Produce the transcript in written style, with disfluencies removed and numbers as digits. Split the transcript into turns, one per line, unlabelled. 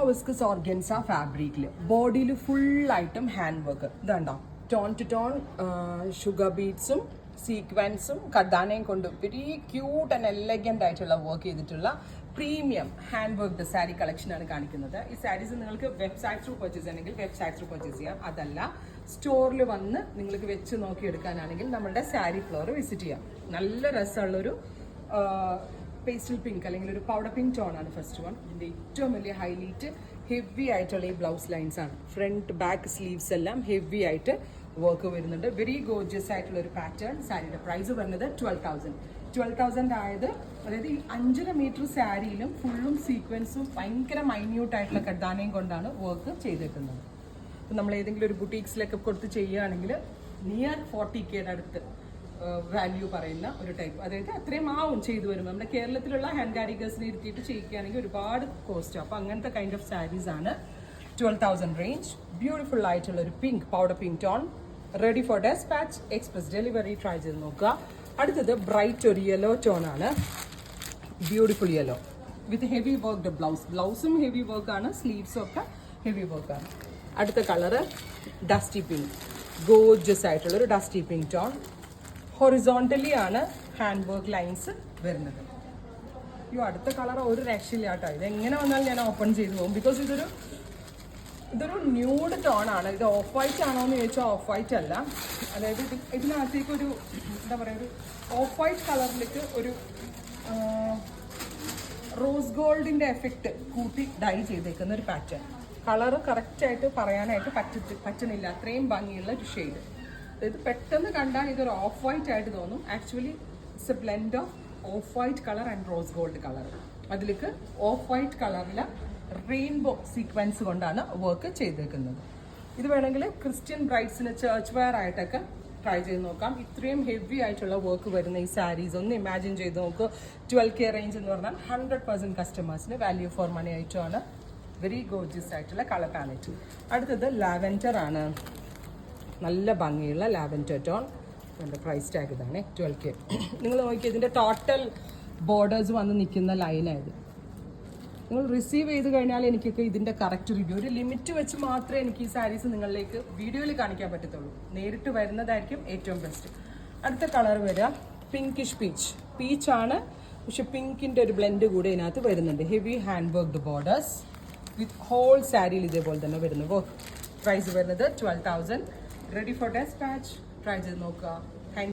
Viscous organza ഫാബ്രിക്കിൽ ബോഡിയിൽ ഫുള്ളായിട്ടും hand work ഇതുണ്ടോ, ടോൺ ടു ടോൺ ഷുഗർ ബീഡ്സും സീക്വൻസും കർദാനയും കൊണ്ട് വെരി ക്യൂട്ട് ആൻഡ് എലഗന്റ് ആയിട്ടുള്ള വർക്ക് ചെയ്തിട്ടുള്ള പ്രീമിയം ഹാൻഡ് വർക്ക്ഡ് സാരി കളക്ഷനാണ് കാണിക്കുന്നത്. ഈ സാരീസ് നിങ്ങൾക്ക് വെബ്സൈറ്റ് ത്രൂ പർച്ചേസ് ചെയ്യണമെങ്കിൽ വെബ്സൈറ്റ് ത്രൂ പർച്ചേസ് ചെയ്യാം. അതല്ല സ്റ്റോറിൽ വന്ന് നിങ്ങൾക്ക് വെച്ച് നോക്കി എടുക്കാനാണെങ്കിൽ നമ്മുടെ സാരി ഫ്ലോർ വിസിറ്റ് ചെയ്യാം. നല്ല രസമുള്ളൊരു പേസ്റ്റൽ പിങ്ക് അല്ലെങ്കിൽ ഒരു പൗഡർ പിങ്ക് ടോൺ ആണ് ഫസ്റ്റ് വൺ. ഇതിൻ്റെ ഏറ്റവും വലിയ ഹൈലൈറ്റ് ഹെവി ആയിട്ടുള്ള ഈ ബ്ലൗസ് ലൈൻസ് ആണ്. ഫ്രണ്ട് ബാക്ക് സ്ലീവ്സ് എല്ലാം ഹെവി ആയിട്ട് വർക്ക് വരുന്നുണ്ട്. വെരി ഗോർജിയസ് ആയിട്ടുള്ള ഒരു പാറ്റേൺ. സാരിയുടെ പ്രൈസ് വരുന്നത് 12,000 ആയത്, അതായത് ഈ 5.5 മീറ്റർ സാരിയിലും ഫുള്ളും സീക്വൻസും ഭയങ്കര മൈന്യൂട്ട് ആയിട്ടുള്ള കഡ്ഡാനയും കൊണ്ടാണ് വർക്ക് ചെയ്തേക്കുന്നത്. ഇപ്പം നമ്മൾ ഏതെങ്കിലും ഒരു ബുട്ടീക്സിലൊക്കെ കൊടുത്ത് ചെയ്യുകയാണെങ്കിൽ നിയർ 40K അടുത്ത് വാല്യൂ പറയുന്ന ഒരു ടൈപ്പ്, അതായത് അത്രയും ആവും ചെയ്തു വരുമ്പോൾ. നമ്മുടെ കേരളത്തിലുള്ള ഹാൻഡ് കാരിഗേഴ്സിനെ ഇരുത്തിയിട്ട് ചെയ്യുകയാണെങ്കിൽ ഒരുപാട് കോസ്റ്റ്. അപ്പോൾ അങ്ങനത്തെ കൈൻഡ് ഓഫ് സാരീസ് ആണ് 12,000 റേഞ്ച്. ബ്യൂട്ടിഫുൾ ആയിട്ടുള്ള ഒരു pink powder pink tone, ready for despatch, express delivery. Try ചെയ്ത് നോക്കുക. അടുത്തത് ബ്രൈറ്റ് ഒരു യെല്ലോ ടോൺ ആണ്, beautiful yellow with heavy worked blouse. ബ്ലൗസും ഹെവി വർക്കാണ്, സ്ലീവ്സും ഒക്കെ ഹെവി വർക്കാണ്. അടുത്ത കളറ് ഡസ്റ്റി പിങ്ക്, ഗോർജിയസ് ആയിട്ടുള്ള ഒരു ഡസ്റ്റി പിങ്ക് ടോൺ. ഹൊറിസോണ്ടലി ആണ് ഹാൻഡ് വർക്ക് ലൈൻസ് വരുന്നത്. ഈ അടുത്ത കളർ ഒരു രക്ഷയില്ല കേട്ടോ. ഇത് എങ്ങനെ വന്നാലും ഞാൻ ഓപ്പൺ ചെയ്ത് പോകും. ബിക്കോസ് ഇതൊരു ന്യൂഡ് ടോൺ ആണ്. ഇത് ഓഫ് വൈറ്റ് ആണോ എന്ന് ചോദിച്ചാൽ ഓഫ് വൈറ്റ് അല്ല. അതായത് ഇതിനകത്തേക്ക് ഒരു എന്താ പറയുക, ഒരു ഓഫ് വൈറ്റ് കളറിലേക്ക് ഒരു റോസ് ഗോൾഡിൻ്റെ എഫക്റ്റ് കൂട്ടി ഡൈ ചെയ്തേക്കുന്ന ഒരു പാറ്റേൺ. കളറ് കറക്റ്റായിട്ട് പറയാനായിട്ട് പറ്റുന്നില്ല, അത്രയും ഭംഗിയുള്ള ഒരു ഷെയ്ഡ്. ഇത് പെട്ടെന്ന് കണ്ടാൽ ഇതൊരു ഓഫ് വൈറ്റ് ആയിട്ട് തോന്നും. Actually it's A blend of white colour and rose gold colour. അതിലേക്ക് ഓഫ് വൈറ്റ് കളറിൽ റെയിൻബോ സീക്വൻസ് കൊണ്ടാണ് വർക്ക് ചെയ്തേക്കുന്നത്. ഇത് വേണമെങ്കിൽ ക്രിസ്ത്യൻ ബ്രൈഡ്സിന് ചർച്ച് വെയർ ആയിട്ടൊക്കെ ട്രൈ ചെയ്ത് നോക്കാം. ഇത്രയും ഹെവി ആയിട്ടുള്ള വർക്ക് വരുന്ന ഈ സാരീസ് ഒന്ന് ഇമാജിൻ ചെയ്ത് നോക്ക്. 12K റേഞ്ച് എന്ന് പറഞ്ഞാൽ 100% കസ്റ്റമേഴ്സിന് വാല്യൂ ഫോർ മണി ആയിട്ടുമാണ്. വെരി ഗോർജിയസ് ആയിട്ടുള്ള കളർ പാലറ്റ്. അടുത്തത് ലാവൻഡർ ആണ്, നല്ല ഭംഗിയുള്ള ലാവൻഡർ ടോൺ. എൻ്റെ പ്രൈസ് ടാഗ് ഇതാണ് 12K. നിങ്ങൾ നോക്കിയാൽ ഇതിൻ്റെ ടോട്ടൽ ബോർഡേഴ്സ് വന്ന് നിൽക്കുന്ന ലൈനായത്. നിങ്ങൾ റിസീവ് ചെയ്ത് കഴിഞ്ഞാൽ എനിക്കൊക്കെ ഇതിൻ്റെ കറക്റ്റ് റിവ്യൂ, ഒരു ലിമിറ്റ് വെച്ച് മാത്രമേ എനിക്ക് ഈ സാരീസ് നിങ്ങളിലേക്ക് വീഡിയോയിൽ കാണിക്കാൻ പറ്റത്തുള്ളൂ. നേരിട്ട് വരുന്നതായിരിക്കും ഏറ്റവും ബെസ്റ്റ്. അടുത്ത കളർ വരിക പിങ്കിഷ് പീച്ച്. പീച്ചാണ്, പക്ഷെ പിങ്കിൻ്റെ ഒരു ബ്ലെൻഡ് കൂടെ ഇതിനകത്ത് വരുന്നുണ്ട്. Heavy hand worked borders with whole സാരിയിൽ ഇതേപോലെ തന്നെ വരുന്നു വർക്ക്. പ്രൈസ് വരുന്നത് 12,000. Ready for dispatch. ട്രൈ ചെയ്ത് നോക്കുക.